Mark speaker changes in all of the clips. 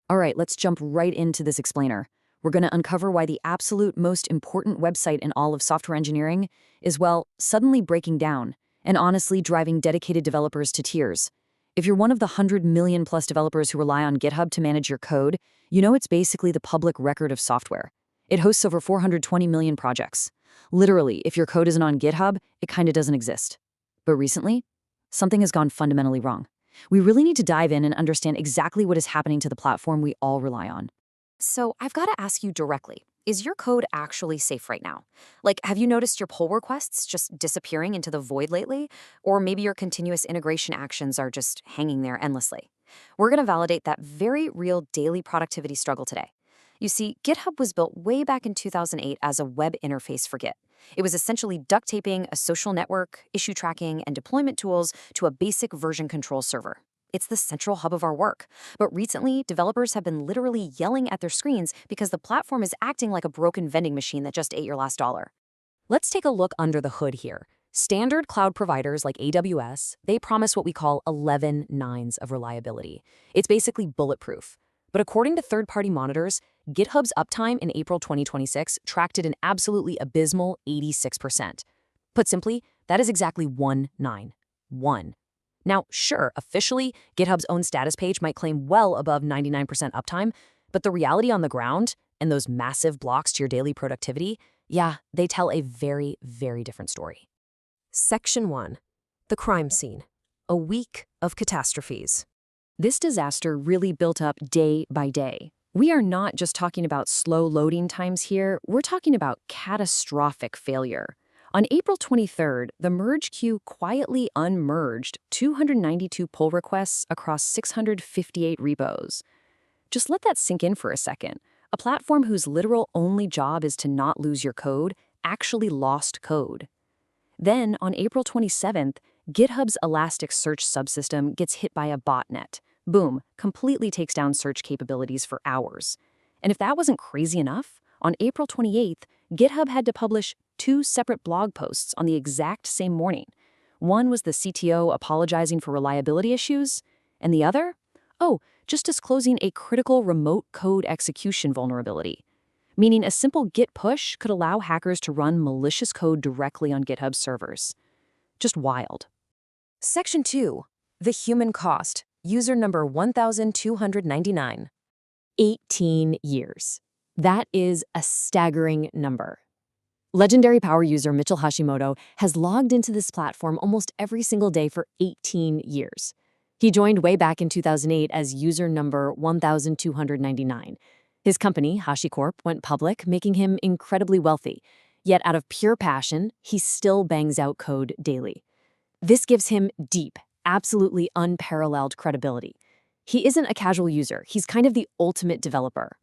Speaker 1: All right, let's jump right into this explainer. We're going to uncover why the absolute most important website in all of software engineering is, well, suddenly breaking down and honestly driving dedicated developers to tears. If you're one of the 100 million plus developers who rely on GitHub to manage your code, you know it's basically the public record of software. It hosts over 420 million projects. Literally, if your code isn't on GitHub, it kind of doesn't exist. But recently, something has gone fundamentally wrong. We really need to dive in and understand exactly what is happening to the platform we all rely on.
Speaker 2: So I've got to ask you directly, is your code actually safe right now? Like, have you noticed your pull requests just disappearing into the void lately? Or maybe your continuous integration actions are just hanging there endlessly? We're going to validate that very real daily productivity struggle today. You see, GitHub was built way back in 2008 as a web interface for Git. It was essentially duct taping a social network, issue tracking, and deployment tools to a basic version control server. It's the central hub of our work. But recently, developers have been literally yelling at their screens because the platform is acting like a broken vending machine that just ate your last dollar. Let's take a look under the hood here. Standard cloud providers like AWS, they promise what we call 11 nines of reliability. It's basically bulletproof. But according to third-party monitors, GitHub's uptime in April 2026 tracked at an absolutely abysmal 86%. Put simply, that is exactly 191. Now, sure, officially, GitHub's own status page might claim well above 99% uptime, but the reality on the ground and those massive blocks to your daily productivity, yeah, they tell a very, very different story.
Speaker 3: Section 1. The crime scene. A week of catastrophes.
Speaker 1: This disaster really built up day by day. We are not just talking about slow loading times here, we're talking about catastrophic failure. On April 23rd, the merge queue quietly unmerged 292 pull requests across 658 repos. Just let that sink in for a second. A platform whose literal only job is to not lose your code actually lost code. Then, on April 27th, GitHub's Elasticsearch subsystem gets hit by a botnet. Boom, completely takes down search capabilities for hours. And if that wasn't crazy enough, on April 28th, GitHub had to publish 2 separate blog posts on the exact same morning. One was the CTO apologizing for reliability issues, and the other? Oh, just disclosing a critical remote code execution vulnerability. Meaning a simple git push could allow hackers to run malicious code directly on GitHub servers. Just wild.
Speaker 3: Section 2. The human cost. User number 1299.
Speaker 1: 18 years. That is a staggering number. Legendary power user Mitchell Hashimoto has logged into this platform almost every single day for 18 years. He joined way back in 2008 as user number 1299. His company, HashiCorp, went public, making him incredibly wealthy. Yet out of pure passion, he still bangs out code daily. This gives him deep, absolutely unparalleled credibility. He isn't a casual user, he's kind of the ultimate developer.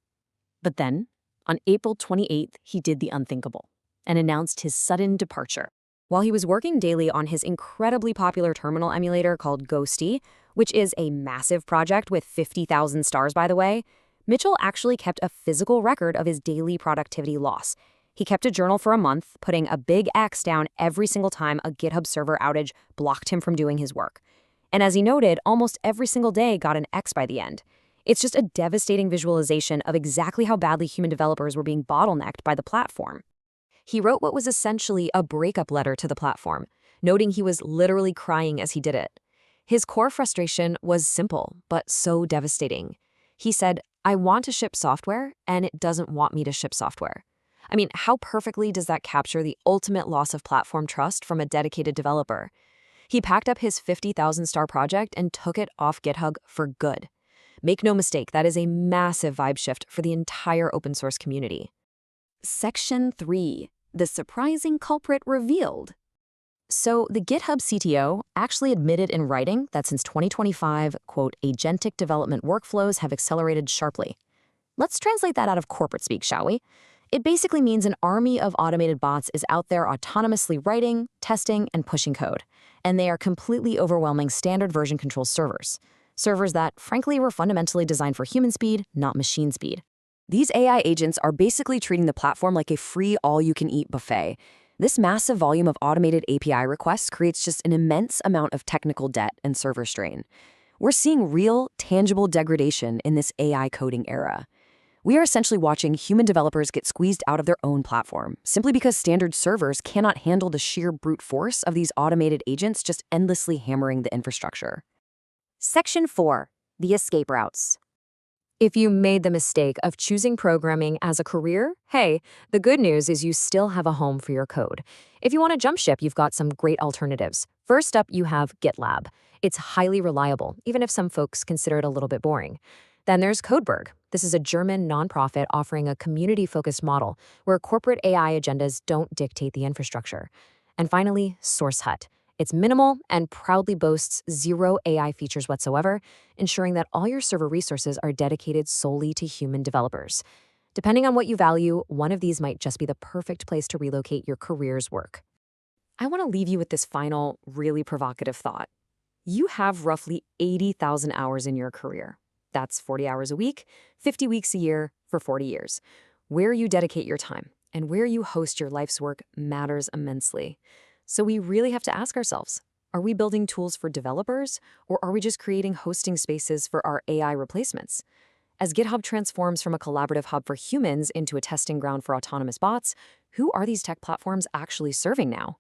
Speaker 1: But then, on April 28th, he did the unthinkable and announced his sudden departure.
Speaker 2: While he was working daily on his incredibly popular terminal emulator called Ghosty, which is a massive project with 50,000 stars, by the way, Mitchell actually kept a physical record of his daily productivity loss. He kept a journal for a month, putting a big X down every single time a GitHub server outage blocked him from doing his work. And as he noted, almost every single day got an X by the end. It's just a devastating visualization of exactly how badly human developers were being bottlenecked by the platform. He wrote what was essentially a breakup letter to the platform, noting he was literally crying as he did it. His core frustration was simple, but so devastating. He said, "I want to ship software, and it doesn't want me to ship software." I mean, how perfectly does that capture the ultimate loss of platform trust from a dedicated developer? He packed up his 50,000-star project and took it off GitHub for good. Make no mistake, that is a massive vibe shift for the entire open source community.
Speaker 1: Section 3. The surprising culprit revealed. So the GitHub CTO actually admitted in writing that since 2025, quote, agentic development workflows have accelerated sharply. Let's translate that out of corporate speak, shall we? It basically means an army of automated bots is out there autonomously writing, testing, and pushing code. And they are completely overwhelming standard version control servers. Servers that, frankly, were fundamentally designed for human speed, not machine speed. These AI agents are basically treating the platform like a free all-you-can-eat buffet. This massive volume of automated API requests creates just an immense amount of technical debt and server strain. We're seeing real, tangible degradation in this AI coding era. We are essentially watching human developers get squeezed out of their own platform, simply because standard servers cannot handle the sheer brute force of these automated agents just endlessly hammering the infrastructure.
Speaker 2: Section 4. The escape routes. If you made the mistake of choosing programming as a career, hey, the good news is you still have a home for your code. If you want to jump ship, you've got some great alternatives. First up, you have GitLab. It's highly reliable, even if some folks consider it a little bit boring. Then there's Codeberg. This is a German nonprofit offering a community-focused model where corporate AI agendas don't dictate the infrastructure. And finally, SourceHut. It's minimal and proudly boasts zero AI features whatsoever, ensuring that all your server resources are dedicated solely to human developers. Depending on what you value, one of these might just be the perfect place to relocate your career's work. I want to leave you with this final, really provocative thought. You have roughly 80,000 hours in your career. That's 40 hours a week, 50 weeks a year for 40 years. Where you dedicate your time and where you host your life's work matters immensely. So we really have to ask ourselves, are we building tools for developers, or are we just creating hosting spaces for our AI replacements? As GitHub transforms from a collaborative hub for humans into a testing ground for autonomous bots, who are these tech platforms actually serving now?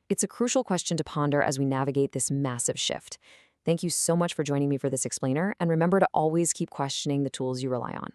Speaker 2: It's a crucial question to ponder as we navigate this massive shift. Thank you so much for joining me for this explainer, and remember to always keep questioning the tools you rely on.